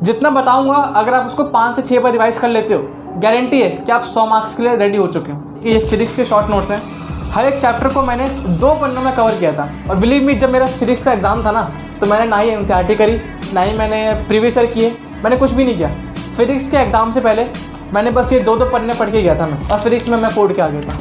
जितना बताऊंगा अगर आप उसको 5 से 6 बार रिवाइज कर लेते हो, गारंटी है कि आप 100 मार्क्स के लिए रेडी हो चुके हो। ये फिजिक्स के शॉर्ट नोट्स हैं, हर एक चैप्टर को मैंने 2 पन्नों में कवर किया था। और बिलीव मी, जब मेरा फिजिक्स का एग्जाम था ना, तो मैंने ना ही एनसीईआरटी करी, ना ही मैंने प्रीवियस ईयर किए, मैंने कुछ भी नहीं किया। फिजिक्स के एग्जाम से पहले मैंने बस ये 2 पन्ने पढ़ के गया था मैं, और फिजिक्स में मैं फोड़ के आ गया था।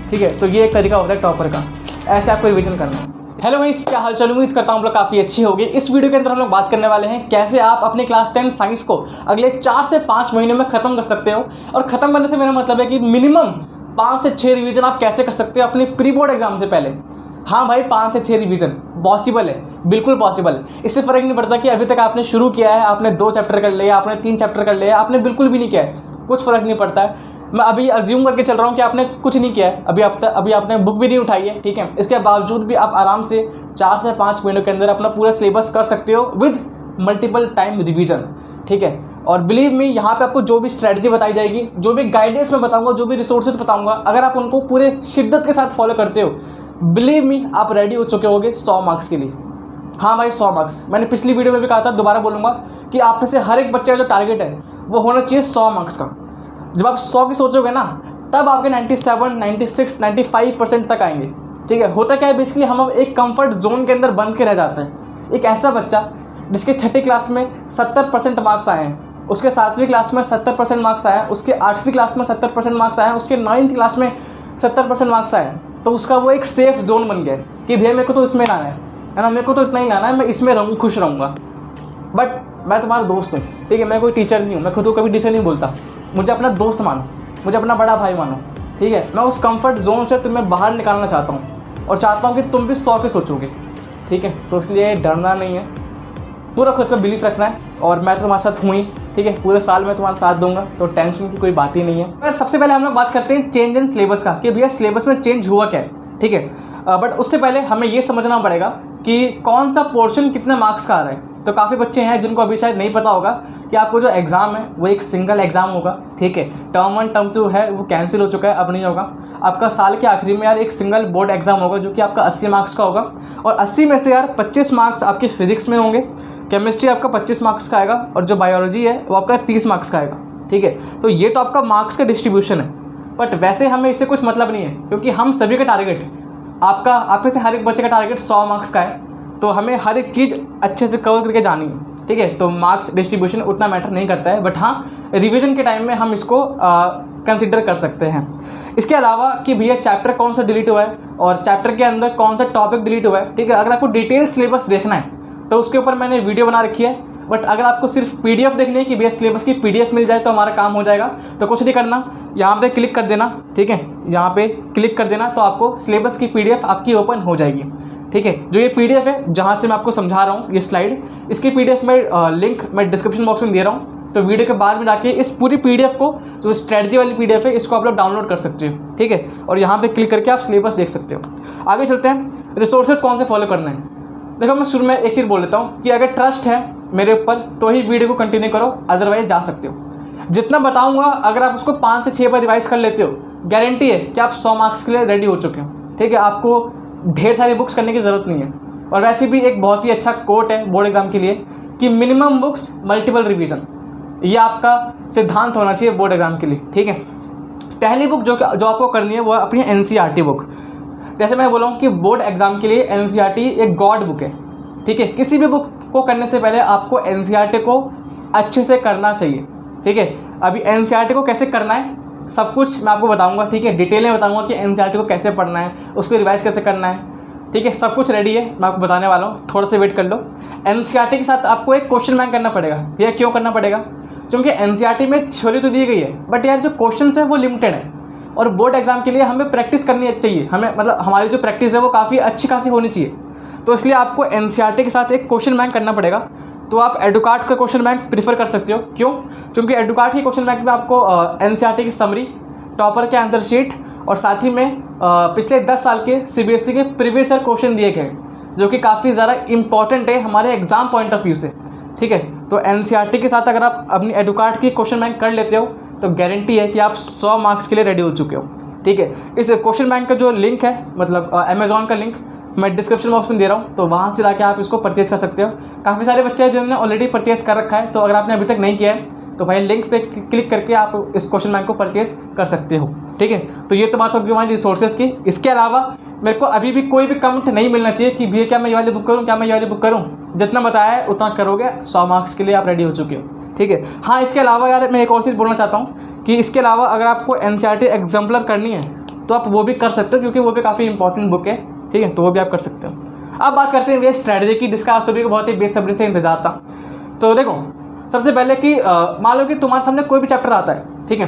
ठीक है, तो ये एक तरीका होता है टॉपर का, ऐसे आपको रिवीजन करना है। हेलो गाइस, क्या हाल चाल, उम्मीद करता हूँ आप लोग काफ़ी अच्छी होगी। इस वीडियो के अंदर हम लोग बात करने वाले हैं कैसे आप अपनी क्लास 10 साइंस को अगले 4 से 5 महीने में ख़त्म कर सकते हो। और ख़त्म करने से मेरा मतलब है कि मिनिमम 5 से 6 रिवीजन आप कैसे कर सकते हो अपने प्री बोर्ड एग्जाम से पहले। हाँ भाई, 5 से 6 रिवीजन पॉसिबल है, बिल्कुल पॉसिबल है। इससे फ़र्क नहीं पड़ता कि अभी तक आपने शुरू किया है, आपने 2 चैप्टर कर लिया, आपने 3 चैप्टर कर लिया, आपने बिल्कुल भी नहीं किया है, कुछ फ़र्क नहीं पड़ता है। मैं अभी अज्यूम करके चल रहा हूँ कि आपने कुछ नहीं किया है, अभी आपने बुक भी नहीं उठाई है, ठीक है। इसके बावजूद भी आप आराम से 4 से 5 महीनों के अंदर अपना पूरा सिलेबस कर सकते हो विद मल्टीपल टाइम रिवीजन, ठीक है। और बिलीव मी, यहाँ पे आपको जो भी स्ट्रेटजी बताई जाएगी, जो भी गाइडेंस मैं बताऊँगा, जो भी रिसोर्सेज बताऊँगा, अगर आप उनको पूरे शिद्दत के साथ फॉलो करते हो, बिलीव मी आप रेडी हो चुके होगे 100 मार्क्स के लिए। हाँ भाई, 100 मार्क्स। मैंने पिछली वीडियो में भी कहा था, दोबारा बोलूँगा कि आप में से हर एक बच्चे का जो टारगेट है वो होना चाहिए 100 मार्क्स का। जब आप 100 की सोचोगे ना, तब आपके 97, 96, 95% तक आएंगे, ठीक है। होता क्या है, बेसिकली हम अब एक कंफर्ट जोन के अंदर बंद के रह जाते हैं। एक ऐसा बच्चा जिसके 6ठी क्लास में 70% मार्क्स आए हैं, उसके 7वीं क्लास में 70% मार्क्स आए हैं, उसके 8वीं क्लास में 70% मार्क्स आए हैं, उसके 9th क्लास में 70% मार्क्स आए हैं, तो उसका वो एक सेफ जोन बन गया कि भैया मेरे को तो इसमें लाना है ना, मेरे को तो इतना ही लाना है, मैं इसमें रहूँ, खुश रहूँगा। बट मैं तुम्हारा दोस्त हूँ, ठीक है, मैं कोई टीचर नहीं हूँ, मैं खुद को कभी टीचर नहीं बोलता। मुझे अपना दोस्त मानो, मुझे अपना बड़ा भाई मानो, ठीक है। मैं उस कंफर्ट जोन से तुम्हें बाहर निकालना चाहता हूँ और चाहता हूँ कि तुम भी 100 के सोचोगे, ठीक है। तो इसलिए डरना नहीं है, पूरा खुद पर बिलीफ रखना है। और मैं तुम्हारे साथ हूँ ही, ठीक है, पूरे साल मैं तुम्हारा साथ दूंगा, तो टेंशन की कोई बात ही नहीं है। सबसे पहले हम लोग बात करते हैं चेंज इन सिलेबस का, कि भैया सिलेबस में चेंज हुआ क्या है, ठीक है। बट उससे पहले हमें ये समझना पड़ेगा कि कौन सा पोर्शन कितने मार्क्स का आ रहा है। तो काफ़ी बच्चे हैं जिनको अभी शायद नहीं पता होगा कि आपको जो एग्ज़ाम है वो एक सिंगल एग्ज़ाम होगा, ठीक है। टर्म 1 टर्म 2 है वो कैंसिल हो चुका है, अब नहीं होगा। आपका साल के आखिरी में यार एक सिंगल बोर्ड एग्ज़ाम होगा जो कि आपका 80 मार्क्स का होगा। और 80 में से यार 25 मार्क्स आपके फिजिक्स में होंगे, केमिस्ट्री आपका 25 मार्क्स का आएगा, और जो बायोलॉजी है वो आपका 30 मार्क्स का आएगा, ठीक है। तो ये तो आपका मार्क्स का डिस्ट्रीब्यूशन है। बट वैसे हमें इससे कुछ मतलब नहीं है, क्योंकि हम सभी का टारगेट, आप में से हर एक बच्चे का टारगेट 100 मार्क्स का है, तो हमें हर एक चीज़ अच्छे से कवर करके जानी है, ठीक है। तो मार्क्स डिस्ट्रीब्यूशन उतना मैटर नहीं करता है, बट हाँ, रिवीजन के टाइम में हम इसको कंसिडर कर सकते हैं। इसके अलावा कि भैया चैप्टर कौन सा डिलीट हुआ है और चैप्टर के अंदर कौन सा टॉपिक डिलीट हुआ है, ठीक है। अगर आपको डिटेल सिलेबस देखना है तो उसके ऊपर मैंने वीडियो बना रखी है। बट अगर आपको सिर्फ पीडीएफ देखनी है कि भैया सिलेबस की पीडीएफ मिल जाए तो हमारा काम हो जाएगा, तो कुछ नहीं करना, यहाँ पे क्लिक कर देना, ठीक है, यहाँ पे क्लिक कर देना, तो आपको सिलेबस की पीडीएफ आपकी ओपन हो जाएगी, ठीक है। जो ये पीडीएफ है जहाँ से मैं आपको समझा रहा हूँ, ये स्लाइड, इसकी पीडीएफ में लिंक मैं डिस्क्रिप्शन बॉक्स में दे रहा हूँ। तो वीडियो के बाद में जाके इस पूरी पीडीएफ को, जो स्ट्रेटजी वाली पीडीएफ है, इसको आप लोग डाउनलोड कर सकते हो, ठीक है। और यहाँ पे क्लिक करके आप सिलेबस देख सकते हो। आगे चलते हैं, रिसोर्सेज कौन से फॉलो करना है। देखो, मैं शुरू में एक चीज़ बोल देता हूँ कि अगर ट्रस्ट है मेरे ऊपर तो ही वीडियो को कंटिन्यू करो, अदरवाइज जा सकते हो। जितना बताऊँगा अगर आप उसको 5 से 6 बार रिवाइज कर लेते हो, गारंटी है कि आप 100 मार्क्स के लिए रेडी हो चुके हो, ठीक है। आपको ढेर सारी बुक्स करने की ज़रूरत नहीं है। और वैसे भी एक बहुत ही अच्छा कोट है बोर्ड एग्जाम के लिए कि मिनिमम बुक्स मल्टीपल रिवीजन, ये आपका सिद्धांत होना चाहिए बोर्ड एग्जाम के लिए, ठीक है। पहली बुक जो आपको करनी है वो अपनी एनसीईआरटी बुक। जैसे मैं बोला हूँ कि बोर्ड एग्जाम के लिए एनसीईआरटी एक गॉड बुक है, ठीक है। किसी भी बुक को करने से पहले आपको एनसीईआरटी को अच्छे से करना चाहिए, ठीक है। अभी एनसीईआरटी को कैसे करना है सब कुछ मैं आपको बताऊंगा, ठीक है। डिटेल में बताऊंगा कि एनसीईआरटी को कैसे पढ़ना है, उसको रिवाइज कैसे करना है, ठीक है। सब कुछ रेडी है, मैं आपको बताने वाला हूँ, थोड़ा सा वेट कर लो। एनसीईआरटी के साथ आपको एक क्वेश्चन बैंक करना पड़ेगा। भैया क्यों करना पड़ेगा? क्योंकि एनसीईआरटी में थ्योरी तो दी गई है, बट यार जो क्वेश्चन है वो लिमिटेड है, और बोर्ड एग्जाम के लिए हमें प्रैक्टिस करनी चाहिए। हमें मतलब हमारी जो प्रैक्टिस है वो काफ़ी अच्छी खासी होनी चाहिए। तो इसलिए आपको एनसीईआरटी के साथ एक क्वेश्चन बैंक करना पड़ेगा। तो आप एडुकार्ट का क्वेश्चन बैंक प्रीफर कर सकते हो। क्यों? क्योंकि एडुकार्ट के क्वेश्चन बैंक में आपको एनसीईआरटी की समरी, टॉपर के आंसर शीट, और साथ ही में पिछले 10 साल के सीबीएसई के प्रीवियस ईयर क्वेश्चन दिए गए, जो कि काफ़ी ज़्यादा इंपॉर्टेंट है हमारे एग्जाम पॉइंट ऑफ व्यू से, ठीक है। तो एनसीईआरटी के साथ अगर आप अपनी एडुकार्ट की क्वेश्चन बैंक कर लेते हो तो गारंटी है कि आप 100 मार्क्स के लिए रेडी हो चुके हो, ठीक है। इस क्वेश्चन बैंक का जो लिंक है, मतलब अमेज़ॉन का लिंक, मैं डिस्क्रिप्शन बॉक्स में दे रहा हूँ, तो वहाँ से जाके आप इसको परचेज़ कर सकते हो। काफ़ी सारे बच्चे हैं जिन्होंने ऑलरेडी परचेज़ कर रखा है, तो अगर आपने अभी तक नहीं किया है तो भाई लिंक पे क्लिक करके आप इस क्वेश्चन बैंक को परचेज़ कर सकते हो। ठीक है, तो ये तो बात होगी हमारी रिसोर्सेज की। इसके अलावा मेरे को अभी भी कोई भी कमेंट नहीं मिलना चाहिए कि भैया क्या मैं ये वाली बुक करूँ, क्या मैं ये वाली बुक करूँ। जितना बताया है उतना करोगे, 100 मार्क्स के लिए आप रेडी हो चुके हो। ठीक है, हाँ इसके अलावा यार मैं एक और चीज़ बोलना चाहता हूँ कि इसके अलावा अगर आपको NCERT एग्जाम्पलर करनी है तो आप वो भी कर सकते हो, क्योंकि वो भी काफ़ी इंपॉर्टेंट बुक है। ठीक है, तो वो भी आप कर सकते हो। अब बात करते हैं वे स्ट्रैटेजी की, जिसका आप सभी को बहुत ही बेसब्री से इंतजार था। तो देखो, सबसे पहले कि मान लो कि तुम्हारे सामने कोई भी चैप्टर आता है, ठीक है,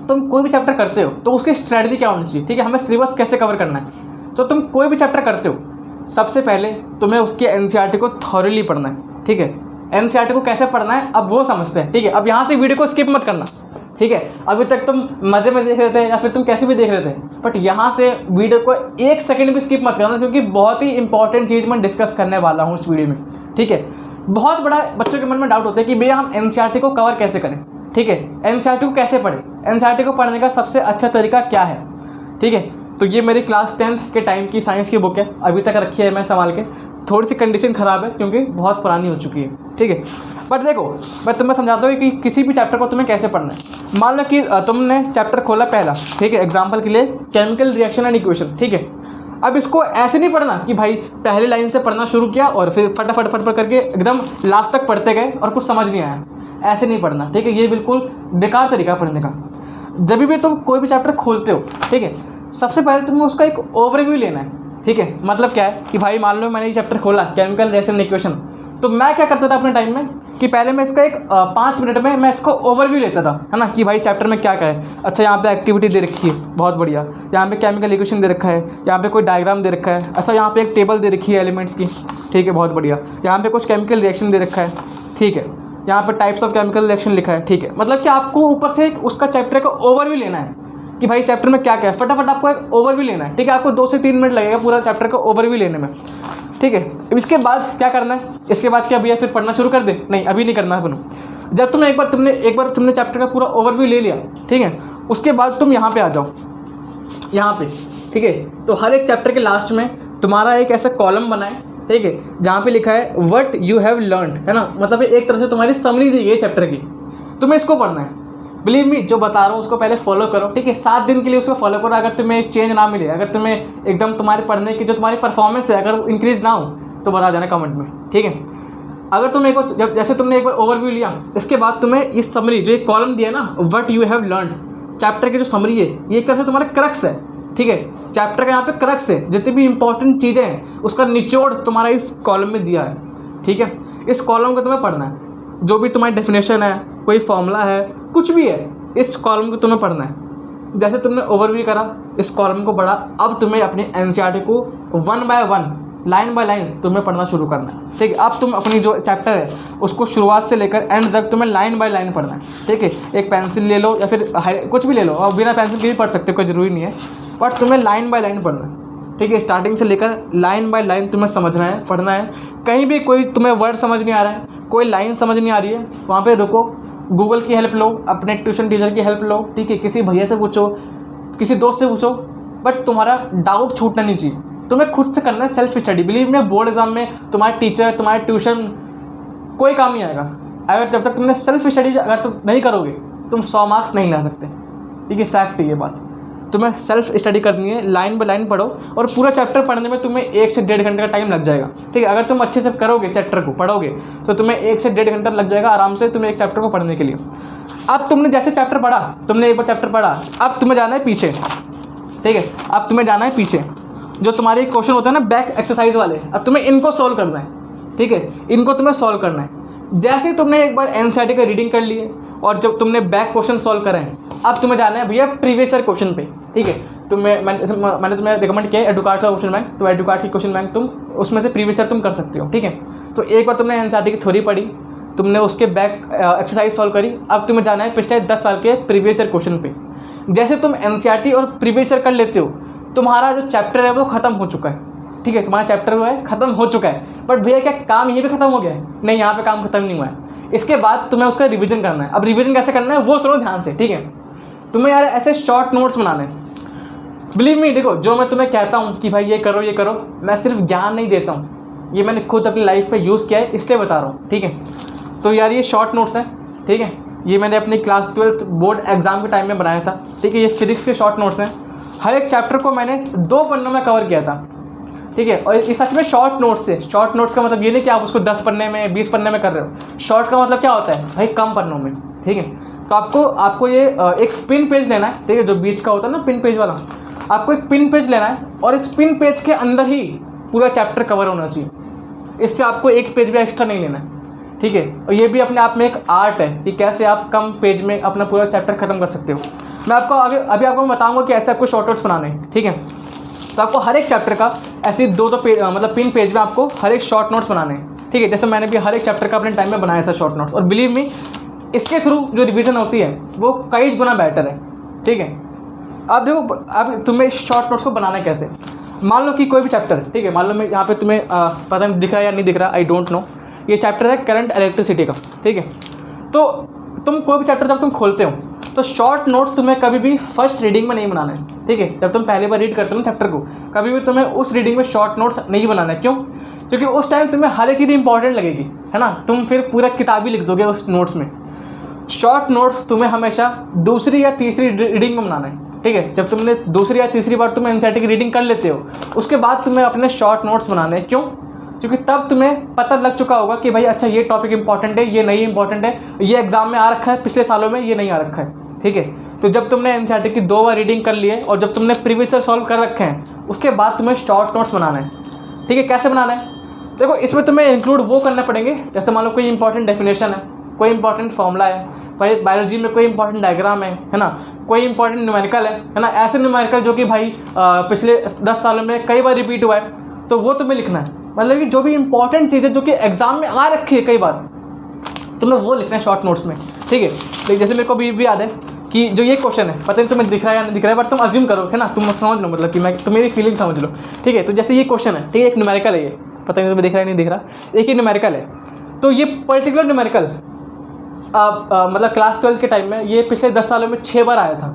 तुम कोई भी चैप्टर करते हो तो उसकी स्ट्रैटेजी क्या होनी चाहिए। ठीक है, हमें सिलेबस कैसे कवर करना है। तो तुम कोई भी चैप्टर करते हो, सबसे पहले तुम्हें उसके NCERT को थॉरली पढ़ना है। ठीक है, NCERT को कैसे पढ़ना है अब वो समझते हैं। ठीक है, अब यहाँ से वीडियो को स्किप मत करना। ठीक है, अभी तक तुम मज़े में देख रहे थे या फिर तुम कैसे भी देख रहे थे, बट यहाँ से वीडियो को 1 सेकंड भी स्किप मत करना, क्योंकि बहुत ही इंपॉर्टेंट चीज़ मैं डिस्कस करने वाला हूँ इस वीडियो में। ठीक है, बहुत बड़ा बच्चों के मन में डाउट होता है कि भैया हम NCERT को कवर कैसे करें। ठीक है, NCERT को कैसे पढ़ें, NCERT को पढ़ने का सबसे अच्छा तरीका क्या है। ठीक है, तो ये मेरी क्लास 10th के टाइम की साइंस की बुक है, अभी तक रखी है मैं संभाल के। थोड़ी सी कंडीशन ख़राब है क्योंकि बहुत पुरानी हो चुकी है। ठीक है, बट देखो मैं तुम्हें समझाता हूँ कि किसी भी चैप्टर को तुम्हें कैसे पढ़ना है। मान लो कि तुमने चैप्टर खोला पहला, ठीक है, एग्जाम्पल के लिए केमिकल रिएक्शन एंड इक्वेशन। ठीक है, अब इसको ऐसे नहीं पढ़ना कि भाई पहली लाइन से पढ़ना शुरू किया और फिर फटाफट फटाफट करके एकदम लास्ट तक पढ़ते गए और कुछ समझ नहीं आया। ऐसे नहीं पढ़ना। ठीक है, ये बिल्कुल बेकार तरीका पढ़ने का। जब भी तुम कोई भी चैप्टर खोलते हो, ठीक है, सबसे पहले तुम्हें उसका एक ओवरव्यू लेना है। ठीक है, मतलब क्या है कि भाई मान लो मैंने ये चैप्टर खोला केमिकल रिएक्शन इक्वेशन, तो मैं क्या करता था अपने टाइम में कि पहले मैं इसका एक 5 मिनट में मैं इसको ओवरव्यू लेता था, है ना, कि भाई चैप्टर में क्या क्या है। अच्छा, यहाँ पे एक्टिविटी दे रखी है, बहुत बढ़िया। यहाँ पे केमिकल इक्वेशन दे रखा है, यहाँ पे कोई डायग्राम दे रखा है। अच्छा, यहाँ पे एक टेबल दे रखी है एलिमेंट्स की, ठीक है, बहुत बढ़िया। यहाँ पे कुछ केमिकल रिएक्शन दे रखा है, ठीक है, यहाँ पे टाइप्स ऑफ केमिकल रिएक्शन लिखा है। ठीक है, मतलब कि आपको ऊपर से उसका चैप्टर का ओवरव्यू लेना है कि भाई चैप्टर में क्या क्या है। फटाफट आपको एक ओवरव्यू लेना है। ठीक है, आपको 2 से 3 मिनट लगेगा पूरा चैप्टर का ओवरव्यू लेने में। ठीक है, इसके बाद क्या करना है, इसके बाद क्या भैया फिर पढ़ना शुरू कर दे, नहीं अभी नहीं करना है बनो। जब तुमने एक बार तुमने चैप्टर का पूरा ओवरव्यू ले लिया, ठीक है, उसके बाद तुम यहाँ पे आ जाओ, यहाँ पे। ठीक है, तो हर एक चैप्टर के लास्ट में तुम्हारा एक ऐसा कॉलम बना है, ठीक है, जहाँ पे लिखा है व्हाट यू हैव लर्नड, है ना, मतलब एक तरह से तुम्हारी समरी दी गई है चैप्टर की, तुम्हें इसको पढ़ना है। बिलीव मी, जो बता रहा हूँ उसको पहले फॉलो करो। ठीक है, 7 दिन के लिए उसको फॉलो करो। अगर तुम्हें चेंज ना मिले, अगर तुम्हें एकदम तुम्हारे पढ़ने की जो तुम्हारी परफॉर्मेंस है अगर इंक्रीज ना हो, तो बता देना कमेंट में। ठीक है, अगर तुम एक बार जैसे तुमने एक बार ओवरव्यू लिया, इसके बाद तुम्हें इस समरी जो एक कॉलम दिया ना what you have learned, chapter की जो समरी है ये एक तरह से तुम्हारा क्रक्स है। ठीक है, चैप्टर का यहाँ पे क्रक्स है, जितनी भी इंपॉर्टेंट चीज़ें हैं उसका निचोड़ तुम्हारा इस कॉलम में दिया है। ठीक है, इस कॉलम को तुम्हें पढ़ना है। जो भी तुम्हारी डेफिनेशन है, कोई फॉर्मूला है, कुछ भी है, इस कॉलम को तुम्हें पढ़ना है। जैसे तुमने ओवरव्यू करा, इस कॉलम को पढ़ा, अब तुम्हें अपने NCERT को 1 बाय 1 लाइन बाय लाइन तुम्हें पढ़ना शुरू करना है। ठीक है, अब तुम अपनी जो चैप्टर है उसको शुरुआत से लेकर एंड तक तुम्हें लाइन बाय लाइन पढ़ना है। ठीक है, एक पेंसिल ले लो या फिर कुछ भी ले लो, और बिना पेंसिल के भी पढ़ सकते हो, कोई ज़रूरी नहीं है, बट तुम्हें लाइन बाय लाइन पढ़ना है। ठीक है, स्टार्टिंग से लेकर लाइन बाय लाइन तुम्हें समझना है, पढ़ना है। कहीं भी कोई तुम्हें वर्ड समझ नहीं आ रहा है, कोई लाइन समझ नहीं आ रही है, वहाँ पे रुको, गूगल की हेल्प लो, अपने ट्यूशन टीचर की हेल्प लो। ठीक है, किसी भैया से पूछो, किसी दोस्त से पूछो, बट तुम्हारा डाउट छूटना नहीं चाहिए। तुम्हें खुद से करना है सेल्फ स्टडी। बिलीव में बोर्ड एग्जाम में तुम्हारे टीचर, तुम्हारे ट्यूशन कोई काम नहीं आएगा अगर जब तक तुमने सेल्फ स्टडी अगर तुम नहीं करोगे, तुम 100 मार्क्स नहीं ला सकते। ठीक है, फैक्ट है ये बात। तुम्हें सेल्फ स्टडी करनी है, लाइन बाय लाइन पढ़ो, और पूरा चैप्टर पढ़ने में तुम्हें 1 से 1.5 घंटे का टाइम लग जाएगा। ठीक है, अगर तुम अच्छे से करोगे, चैप्टर को पढ़ोगे, तो तुम्हें 1 से 1.5 घंटा लग जाएगा आराम से तुम्हें एक चैप्टर को पढ़ने के लिए। अब तुमने जैसे चैप्टर पढ़ा, तुमने एक बार चैप्टर पढ़ा, अब तुम्हें जाना है पीछे। ठीक है, अब तुम्हें जाना है पीछे, जो तुम्हारे क्वेश्चन होते हैं ना बैक एक्सरसाइज वाले, अब तुम्हें इनको सॉल्व करना है। ठीक है, इनको तुम्हें सॉल्व करना है। जैसे ही तुमने एक बार NCERT का रीडिंग कर लिए और जब तुमने बैक क्वेश्चन सॉल्व करे हैं, अब तुम्हें जाना है भैया प्रीवियस ईयर क्वेश्चन पे। ठीक है, मैंने तुम्हें रिकमेंड किया है एडुकार्ट का क्वेश्चन बैंक, तो एडुकार्ट की क्वेश्चन बैंक तुम उसमें से प्रीवियस ईयर तुम कर सकते हो। ठीक है, तो एक बार तुमने NCERT की थ्योरी पढ़ी, तुमने उसके बैक एक्सरसाइज सॉल्व करी, अब तुम्हें जाना है पिछले 10 साल के प्रीवियस ईयर क्वेश्चन पे। जैसे तुम NCERT और प्रीवियस ईयर कर लेते हो, तुम्हारा जो चैप्टर है वो खत्म हो चुका है। ठीक है, तुम्हारा चैप्टर वो है खत्म हो चुका है, बट भैया क्या काम यहीं पे खत्म हो गया है? नहीं, यहाँ पे काम खत्म नहीं हुआ है। इसके बाद तुम्हें उसका रिवीजन करना है। अब रिवीजन कैसे करना है वो सुनो ध्यान से। ठीक है, तुम्हें यार ऐसे शॉर्ट नोट्स बनाने हैं। बिलीव मी, देखो जो मैं तुम्हें कहता हूँ कि भाई ये करो, मैं सिर्फ ज्ञान नहीं देता हूँ, ये मैंने खुद अपनी लाइफ पे यूज़ किया है, इसलिए बता रहा हूँ, ठीक है। तो यार ये शॉर्ट नोट्स हैं, ठीक है, ये मैंने अपनी क्लास 12th बोर्ड एग्ज़ाम के टाइम में बनाया था, ठीक है। ये फिजिक्स के शॉर्ट नोट्स हैं, हर एक चैप्टर को मैंने 2 पन्नों में कवर किया था, ठीक है। और इस सच में शॉर्ट नोट्स थे। शॉर्ट नोट्स का मतलब ये नहीं कि आप उसको 10 पन्ने में 20 पन्ने में कर रहे हो। शॉर्ट का मतलब क्या होता है भाई, कम पन्नों में, ठीक है। तो आपको ये एक पिन पेज लेना है, ठीक है, जो बीच का होता है ना पिन पेज वाला, आपको एक पिन पेज लेना है और इस पिन पेज के अंदर ही पूरा चैप्टर कवर होना चाहिए। इससे आपको एक पेज भी एक्स्ट्रा नहीं लेना है, ठीक है। और ये भी अपने आप में एक आर्ट है कि कैसे आप कम पेज में अपना पूरा चैप्टर खत्म कर सकते हो। मैं आपको अभी आपको बताऊंगा कि ऐसे आपको शॉर्ट नोट्स बनाने हैं, ठीक है। तो आपको हर एक चैप्टर का ऐसे 2-2 पेज मतलब पिन पेज में आपको हर एक शॉर्ट नोट्स बनाने हैं, ठीक है। जैसे मैंने भी हर एक चैप्टर का अपने टाइम में बनाया था शॉर्ट नोट्स, और बिलीव मी इसके थ्रू जो रिवीजन होती है वो कई गुना बेटर है, ठीक है। अब देखो, अब तुम्हें शॉर्ट नोट्स को बनाना कैसे। मान लो कि कोई भी चैप्टर, ठीक है, मान लो मैं यहाँ पे तुम्हें पता नहीं दिख रहा है या नहीं दिख रहा, आई डोंट नो। ये चैप्टर है करंट इलेक्ट्रिसिटी का, ठीक है। तो तुम कोई भी चैप्टर जब तुम खोलते हो तो शॉर्ट नोट्स तुम्हें कभी भी फर्स्ट रीडिंग में नहीं बनाना है, ठीक है। जब तुम पहली बार रीड करते हो ना चैप्टर को, कभी भी तुम्हें उस रीडिंग में शॉर्ट नोट्स नहीं बनाना है। क्यों? क्योंकि उस टाइम तुम्हें हर एक चीज़ इंपॉर्टेंट लगेगी, है ना। तुम फिर पूरा किताब ही लिख दोगे उस नोट्स में। शॉर्ट नोट्स तुम्हें हमेशा दूसरी या तीसरी रीडिंग में बनाना है, ठीक है। जब तुमने दूसरी या तीसरी बार तुम्हें एनसीईआरटी की रीडिंग कर लेते हो, उसके बाद तुम्हें अपने शॉर्ट नोट्स बनाने हैं। क्यों? क्योंकि तब तुम्हें पता लग चुका होगा कि भाई अच्छा ये टॉपिक इंपॉर्टेंट है, ये नहीं इंपॉर्टेंट है, ये एग्जाम में आ रखा है, पिछले सालों में ये नहीं आ रखा है, ठीक है। तो जब तुमने एनसीईआरटी की 2 बार रीडिंग कर ली है और जब तुमने प्रीवियस ईयर सॉल्व कर रखे हैं, उसके बाद तुम्हें शॉर्ट नोट्स बनाना है, ठीक है। कैसे बनाना है? देखो, इसमें तुम्हें इंक्लूड वो करने पड़ेंगे, जैसे मान लो कोई इंपॉर्टेंट डेफिनेशन है, कोई इंपॉर्टेंट फॉर्मूला है, भाई बायोलॉजी में कोई इंपॉर्टेंट डायग्राम है ना, कोई इंपॉर्टेंट न्यूमेरिकल है ना। ऐसे न्यूमेरिकल जो कि भाई पिछले 10 सालों में कई बार रिपीट हुआ है, तो वो तुम्हें लिखना है। मतलब कि जो भी इंपॉर्टेंट चीज़ है जो कि एग्जाम में आ रखी है कई बार, तुम्हें वो लिखना है शॉर्ट नोट्स में, ठीक है। तो जैसे मेरे को भी याद है कि जो ये क्वेश्चन है, पता नहीं तुम्हें दिख रहा है या नहीं दिख रहा है, बट तुम अज्यूम करो, है ना, तुम समझ लो, मतलब कि मैं तुम मेरी फीलिंग समझ लो, ठीक है। तो जैसे ये क्वेश्चन है, ठीक है, एक न्यूमेरिकल है, ये पता नहीं तुम्हें दिख रहा है नहीं दिख रहा, एक ही न्यूमेरिकल है। तो ये पर्टिकुलर न्यूमेरिकल मतलब क्लास 12 के टाइम में ये पिछले 10 सालों में 6 बार आया था,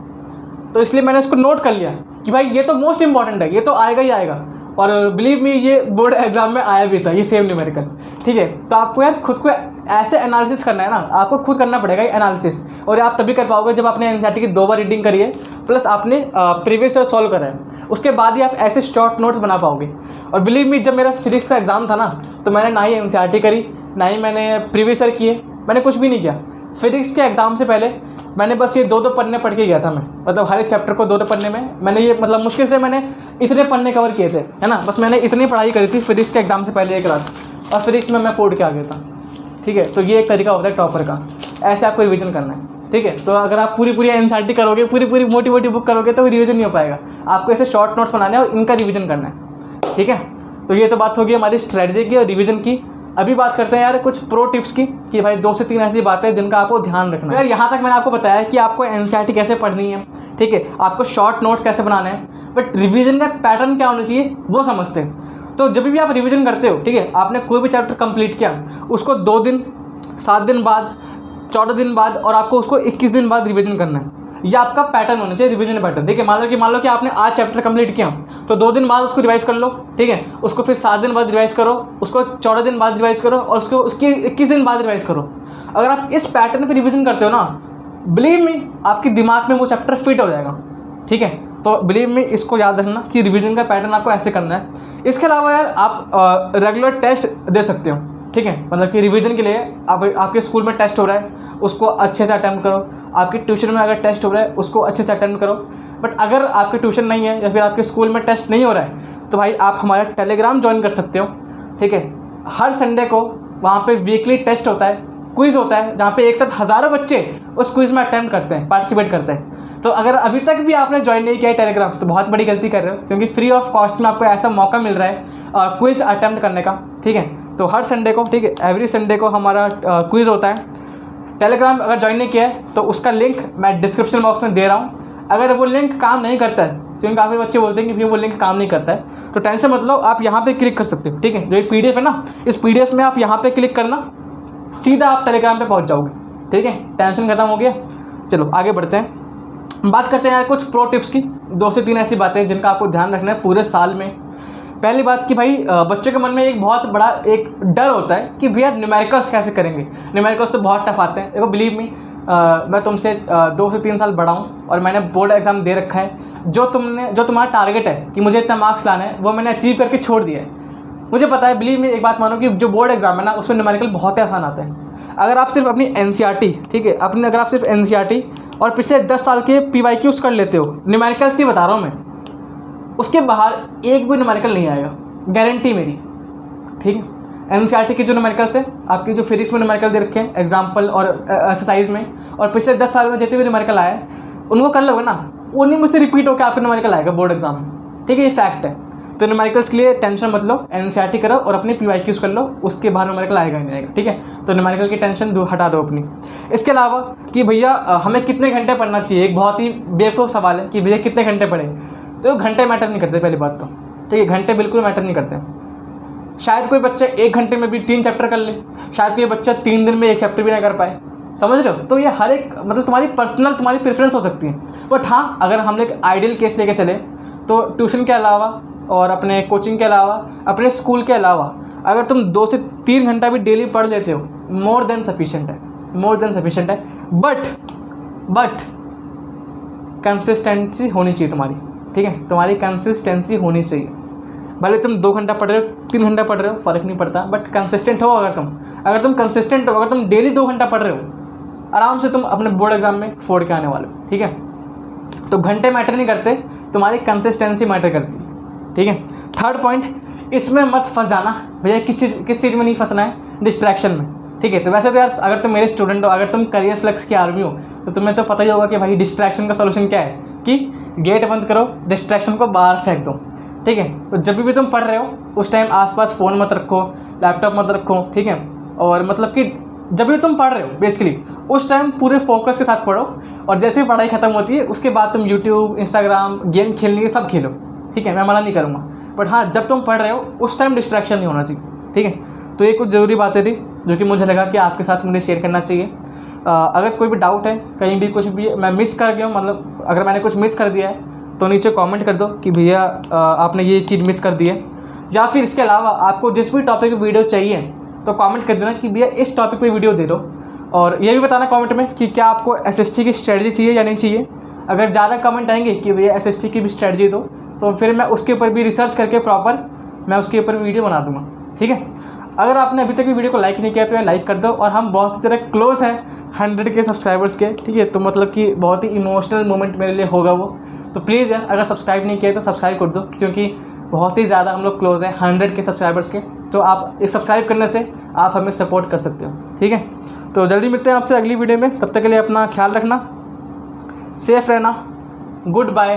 तो इसलिए मैंने उसको नोट कर लिया कि भाई ये तो मोस्ट इंपॉर्टेंट है, ये तो आएगा ही आएगा। और बिलीव मी ये बोर्ड एग्जाम में आया भी था, ये सेम न्यूमेरिकल, ठीक है। तो आपको यार खुद को ऐसे एनालिसिस करना है ना, आपको खुद करना पड़ेगा ये एनालिसिस, और आप तभी कर पाओगे जब आपने एनसीईआरटी की 2 बार रीडिंग करी है, प्लस आपने प्रीवियस ईयर सॉल्व करा है, उसके बाद ही आप ऐसे शॉर्ट नोट्स बना पाओगे। और बिलीव मी जब मेरा फिजिक्स का एग्जाम था ना, तो मैंने ना ही एनसीईआरटी करी, ना ही मैंने प्रीवियस ईयर किए, मैंने कुछ भी नहीं किया। फिजिक्स के एग्ज़ाम से पहले मैंने बस ये 2-2 पन्ने पढ़ के गया था मैं, मतलब हर एक चैप्टर को 2-2 पन्ने में मैंने ये, मतलब मुश्किल से मैंने इतने पन्ने कवर किए थे, है ना। बस मैंने इतनी पढ़ाई करी थी फिजिक्स के एग्ज़ाम से पहले एक रात, और फिजिक्स में मैं फोड़ के आ गया था, ठीक है। तो ये एक तरीका होता है टॉपर का, ऐसे आपको रिवीजन करना है, ठीक है। तो अगर आप पूरी एनसीईआरटी करोगे, पूरी मोटी बुक करोगे तो रिवीजन नहीं हो पाएगा। आपको ऐसे शॉर्ट नोट्स बनाने हैं और इनका रिवीजन करना है, ठीक है। तो ये तो बात होगी हमारी स्ट्रेटजी की और रिवीजन की। अभी बात करते हैं यार कुछ प्रो टिप्स की, कि भाई 2 से 3 ऐसी बातें जिनका आपको ध्यान रखना है। यार यहाँ तक मैंने आपको बताया कि आपको एनसीईआरटी कैसे पढ़नी है, ठीक है, आपको शॉर्ट नोट्स कैसे बनाने हैं, बट रिवीजन का पैटर्न क्या होना चाहिए वो समझते हैं। तो जब भी आप रिवीजन करते हो, ठीक है, आपने कोई भी चैप्टर कंप्लीट किया, उसको 2 दिन, 7 दिन बाद, 14 दिन बाद, और आपको उसको 21 दिन बाद रिवीजन करना है। ये आपका पैटर्न होना चाहिए, रिवीजन पैटर्न। देखिए, मान लो कि आपने आज चैप्टर कंप्लीट किया, तो 2 दिन बाद उसको रिवाइज कर लो, ठीक है, उसको फिर 7 दिन बाद रिवाइज करो, उसको 14 दिन बाद रिवाइज करो, और उसके 21 दिन बाद रिवाइज करो। अगर आप इस पैटर्न पे रिवीजन करते हो ना, बिलीव मी आपके दिमाग में वो चैप्टर फिट हो जाएगा, ठीक है। तो बिलीव मी इसको याद रखना कि रिवीजन का पैटर्न आपको ऐसे करना है। इसके अलावा यार आप रेगुलर टेस्ट दे सकते हो, ठीक है, मतलब कि रिवीजन के लिए आपके स्कूल में टेस्ट हो रहा है, उसको अच्छे से अटेम्प्ट करो। आपके ट्यूशन में अगर टेस्ट हो रहा है, उसको अच्छे से अटेम्प्ट करो। बट अगर आपके ट्यूशन नहीं है या फिर आपके स्कूल में टेस्ट नहीं हो रहा है, तो भाई आप हमारा टेलीग्राम ज्वाइन कर सकते हो, ठीक है। हर संडे को वहाँ पे वीकली टेस्ट होता है, क्विज़ होता है, जहाँ पे एक साथ हज़ारों बच्चे उस क्विज़ में अटेम्प्ट करते हैं, पार्टिसिपेट करते हैं। तो अगर अभी तक भी आपने ज्वाइन नहीं किया है टेलीग्राम, तो बहुत बड़ी गलती कर रहे हो, क्योंकि फ्री ऑफ कॉस्ट में आपको ऐसा मौका मिल रहा है क्विज़ अटेम्प्ट करने का, ठीक है। तो हर संडे को, ठीक है, एवरी संडे को हमारा क्विज़ होता है। टेलीग्राम अगर ज्वाइन नहीं किया है तो उसका लिंक मैं डिस्क्रिप्शन बॉक्स में दे रहा हूँ। अगर वो लिंक काम नहीं करता है, क्योंकि काफ़ी बच्चे बोलते हैं कि वो लिंक काम नहीं करता है, तो टेंशन मत लो, आप यहाँ पे क्लिक कर सकते हो, ठीक है। जो एक PDF है ना, इस PDF में आप यहाँ पे क्लिक करना, सीधा आप टेलीग्राम पे पहुँच जाओगे, ठीक है। टेंशन खत्म हो गया। चलो आगे बढ़ते हैं। बात करते हैं यार कुछ प्रो टिप्स की, 2 से 3 ऐसी बातें जिनका आपको ध्यान रखना है पूरे साल में। पहली बात कि भाई बच्चों के मन में एक बहुत बड़ा एक डर होता है कि भैया न्यूमेरिकल्स कैसे करेंगे, न्यूमेरिकल्स तो बहुत टफ आते हैं। देखो बिलीव मी, मैं तुमसे 2 से 3 साल बड़ा हूँ और मैंने बोर्ड एग्ज़ाम दे रखा है। जो तुम्हारा टारगेट है कि मुझे इतना मार्क्स लाना है, वो मैंने अचीव करके छोड़ दिया है। मुझे पता है, बिलीव मी, एक बात मानो कि जो बोर्ड एग्ज़ाम है ना, उसमें न्यूमेरिकल बहुत ही आसान आता है। अगर आप सिर्फ अपनी NCERT, ठीक है, अगर आप सिर्फ NCERT और पिछले 10 साल के PYQs कर लेते हो, न्यूमेरिकल्स की बता रहा हूँ मैं, उसके बाहर एक भी न्यूमेरिकल नहीं आएगा, गारंटी मेरी, ठीक है। NCERT के जो न्यूमेरिकल्स है, आपकी जो फिजिक्स में न्यूमेरिकल दे रखे हैं एग्जाम्पल और एक्सरसाइज में, और पिछले 10 साल में जितने भी न्यूमेरिकल आए उनको कर लोगे ना, उन्हीं में से रिपीट होकर आपका न्यूमेरिकल आएगा बोर्ड एग्जाम में, ठीक है, ये फैक्ट है। तो न्यूमेरिकल्स के लिए टेंशन मत लो, NCERT करो और अपनी PYQs कर लो, उसके बाहर न्यूमेरिकल आएगा ही नहीं आएगा, ठीक है। तो न्यूमेरिकल की टेंशन हटा दो अपनी। इसके अलावा कि भैया हमें कितने घंटे पढ़ना चाहिए, एक बहुत ही बेवकूफ़ सवाल है कि भैया कितने घंटे पढ़े। तो घंटे मैटर नहीं करते, पहली बात तो, ठीक है, घंटे बिल्कुल मैटर नहीं करते। शायद कोई बच्चा 1 घंटे में भी 3 चैप्टर कर ले, शायद कोई बच्चा 3 दिन में 1 चैप्टर भी ना कर पाए, समझ रहे हो। तो ये हर एक मतलब तुम्हारी प्रेफरेंस हो सकती है। बट हाँ, अगर हम लोग आइडियल केस लेके चले तो ट्यूशन के अलावा और अपने कोचिंग के अलावा, अपने स्कूल के अलावा, अगर तुम 2 से 3 घंटा भी डेली पढ़ लेते हो, मोर देन सफिशेंट है। बट कंसिस्टेंसी होनी चाहिए तुम्हारी, ठीक है, तुम्हारी कंसिस्टेंसी होनी चाहिए। भले तुम 2 घंटा पढ़ रहे हो, 3 घंटा पढ़ रहे हो, फ़र्क नहीं पड़ता, बट कंसिस्टेंट हो। अगर तुम कंसिस्टेंट हो, अगर तुम डेली 2 घंटा पढ़ रहे हो, आराम से तुम अपने बोर्ड एग्जाम में फोड़ के आने वाले हो, ठीक है। तो घंटे मैटर नहीं करते, तुम्हारी कंसिस्टेंसी मैटर करती है, ठीक है। थर्ड पॉइंट, इसमें मत फंस जाना भैया, किस चीज़ में नहीं फंसना है, डिस्ट्रैक्शन में, ठीक है। तो वैसे तो यार, अगर तुम मेरे स्टूडेंट हो, अगर तुम करियर फ्लेक्स की आर्मी हो, तो तुम्हें तो पता ही होगा कि भाई डिस्ट्रैक्शन का सोल्यूशन क्या है, कि गेट बंद करो, डिस्ट्रैक्शन को बाहर फेंक दो, ठीक है। तो जब भी तुम पढ़ रहे हो उस टाइम आसपास फ़ोन मत रखो, लैपटॉप मत रखो, ठीक है। और मतलब कि जब भी तुम पढ़ रहे हो बेसिकली उस टाइम पूरे फोकस के साथ पढ़ो, और जैसे ही पढ़ाई ख़त्म होती है उसके बाद तुम यूट्यूब, इंस्टाग्राम, गेम खेलने सब खेलो, ठीक है, मैं मना नहीं करूँगा। बट हाँ, जब तुम पढ़ रहे हो उस टाइम डिस्ट्रैक्शन नहीं होना चाहिए, ठीक है। तो ये कुछ ज़रूरी बातें थी जो कि मुझे लगा कि आपके साथ मुझे शेयर करना चाहिए। अगर कोई भी डाउट है, कहीं भी कुछ भी मैं मिस कर गया हूँ, मतलब अगर मैंने कुछ मिस कर दिया है तो नीचे कमेंट कर दो कि भैया आपने ये चीज़ मिस कर दी है, या फिर इसके अलावा आपको जिस भी टॉपिक पे वीडियो चाहिए तो कमेंट कर देना कि भैया इस टॉपिक पे वीडियो दे दो। और ये भी बताना कमेंट में कि क्या आपको SST की स्ट्रेटजी चाहिए या नहीं चाहिए। अगर ज़्यादा कमेंट आएंगे कि भैया SST की भी स्ट्रेटजी दो, तो फिर मैं उसके ऊपर भी रिसर्च करके प्रॉपर मैं उसके ऊपर वीडियो बना दूँगा, ठीक है। अगर आपने अभी तक भी वीडियो को लाइक नहीं किया तो लाइक कर दो, और हम बहुत ही तरह क्लोज हैं 100 के सब्सक्राइबर्स के, ठीक है। तो मतलब कि बहुत ही इमोशनल मोमेंट मेरे लिए होगा वो। तो प्लीज़ यार, अगर सब्सक्राइब नहीं किया तो सब्सक्राइब कर दो, क्योंकि बहुत ही ज़्यादा हम लोग क्लोज हैं 100 के सब्सक्राइबर्स के। तो आप इस सब्सक्राइब करने से आप हमें सपोर्ट कर सकते हो, ठीक है। तो जल्दी मिलते हैं आपसे अगली वीडियो में, तब तक के लिए अपना ख्याल रखना, सेफ रहना, गुड बाय।